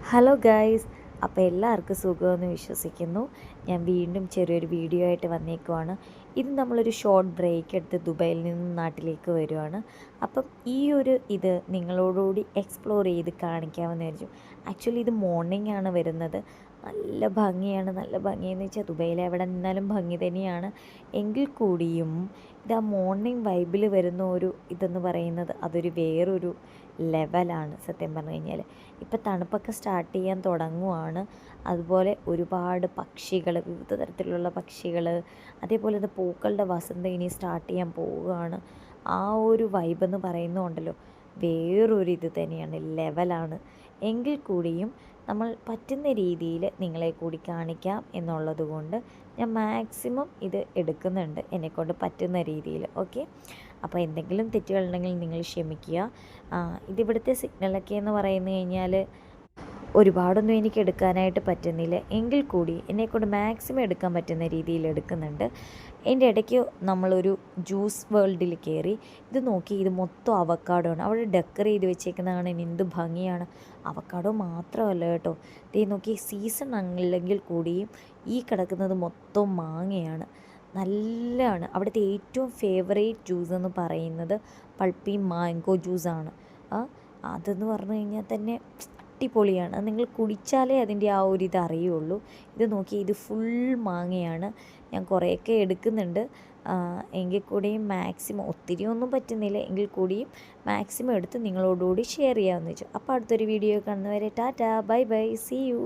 Hello guys, അപ്പോൾ എല്ലാവർക്കും സുഖമെന്ന് വിശ്വസിക്കുന്നു. ഞാൻ വീണ്ടും ചെറിയൊരു വീഡിയോ ആയിട്ട് വന്നേക്കുവാണ്. ഇത് നമ്മളൊരു ഷോർട്ട് ബ്രേക്ക് എടുത്ത് ദുബായിൽ നിന്നും നാട്ടിലേക്ക് വരുവാണ്. അപ്പം ഇത് നിങ്ങളോടുകൂടി എക്സ്പ്ലോർ ചെയ്ത് കാണിക്കാമെന്ന് വിചാരിച്ചു. ആക്ച്വലി ഇത് മോർണിംഗ് ആണ് വരുന്നത്. നല്ല ഭംഗിയാണ്. നല്ല ഭംഗിയെന്ന് വെച്ചാൽ ദുബായിൽ എവിടെ നിന്നാലും ഭംഗി തന്നെയാണ്. എങ്കിൽ കൂടിയും ഇത് ആ മോർണിംഗ് വൈബിൽ വരുന്ന ഇതെന്ന് പറയുന്നത് അതൊരു വേറൊരു ലെവലാണ് സത്യം പറഞ്ഞു കഴിഞ്ഞാൽ. ഇപ്പം തണുപ്പൊക്കെ സ്റ്റാർട്ട് ചെയ്യാൻ തുടങ്ങുവാണ്. അതുപോലെ ഒരുപാട് പക്ഷികൾ, വിവിധ തരത്തിലുള്ള പക്ഷികൾ, അതേപോലെ തന്നെ പൂക്കളുടെ വസന്തം ഇനി സ്റ്റാർട്ട് ചെയ്യാൻ പോവുകയാണ്. ആ ഒരു വൈബെന്ന് പറയുന്നുണ്ടല്ലോ, വേറൊരിത് തന്നെയാണ്, ലെവലാണ്. എങ്കിൽ കൂടിയും നമ്മൾ പറ്റുന്ന രീതിയിൽ നിങ്ങളെ കൂടി കാണിക്കാം എന്നുള്ളത് കൊണ്ട് ഞാൻ മാക്സിമം ഇത് എടുക്കുന്നുണ്ട്, എന്നെക്കൊണ്ട് പറ്റുന്ന രീതിയിൽ. ഓക്കെ, അപ്പോൾ എന്തെങ്കിലും തെറ്റുകളുണ്ടെങ്കിൽ നിങ്ങൾ ക്ഷമിക്കുക. ഇതിവിടുത്തെ സിഗ്നലൊക്കെ എന്ന് പറയുന്നു കഴിഞ്ഞാൽ ഒരുപാടൊന്നും എനിക്ക് എടുക്കാനായിട്ട് പറ്റുന്നില്ല. എങ്കിൽ കൂടി എന്നെക്കൊണ്ട് മാക്സിമം എടുക്കാൻ പറ്റുന്ന രീതിയിൽ എടുക്കുന്നുണ്ട്. എൻ്റെ ഇടയ്ക്ക് നമ്മളൊരു ജ്യൂസ് വേൾഡിൽ കയറി. ഇത് നോക്കി, ഇത് മൊത്തം അവക്കാഡോ ആണ്. അവിടെ ഡെക്കർ ചെയ്ത് വെച്ചേക്കുന്നതാണ്. എന്ത് ഭംഗിയാണ്. അവക്കാഡോ മാത്രമല്ല കേട്ടോ, ദേ നോക്കി, സീസൺ അല്ലെങ്കിൽ കൂടിയും ഈ കിടക്കുന്നത് മൊത്തം മാങ്ങയാണ്. നല്ലതാണ്. അവിടുത്തെ ഏറ്റവും ഫേവറേറ്റ് ജ്യൂസ് എന്ന് പറയുന്നത് പൾപ്പി മാംഗോ ജ്യൂസാണ്. അതെന്ന് പറഞ്ഞു കഴിഞ്ഞാൽ തന്നെ അടിപൊളിയാണ്. അത് നിങ്ങൾ കുടിച്ചാലേ അതിൻ്റെ ആ ഒരു ഇത് അറിയുള്ളൂ. ഇത് നോക്കി, ഇത് ഫുൾ മാങ്ങയാണ്. ഞാൻ കുറേയൊക്കെ എടുക്കുന്നുണ്ട്. എങ്കിൽ കൂടിയും മാക്സിമം, ഒത്തിരി ഒന്നും പറ്റുന്നില്ല, എങ്കിൽ കൂടിയും മാക്സിമം എടുത്ത് നിങ്ങളോടുകൂടി ഷെയർ ചെയ്യാമെന്ന് വെച്ചു. അപ്പോൾ അടുത്തൊരു വീഡിയോ കാണുന്നവരെ ടാറ്റാ, ബൈ ബൈ, സീ യു.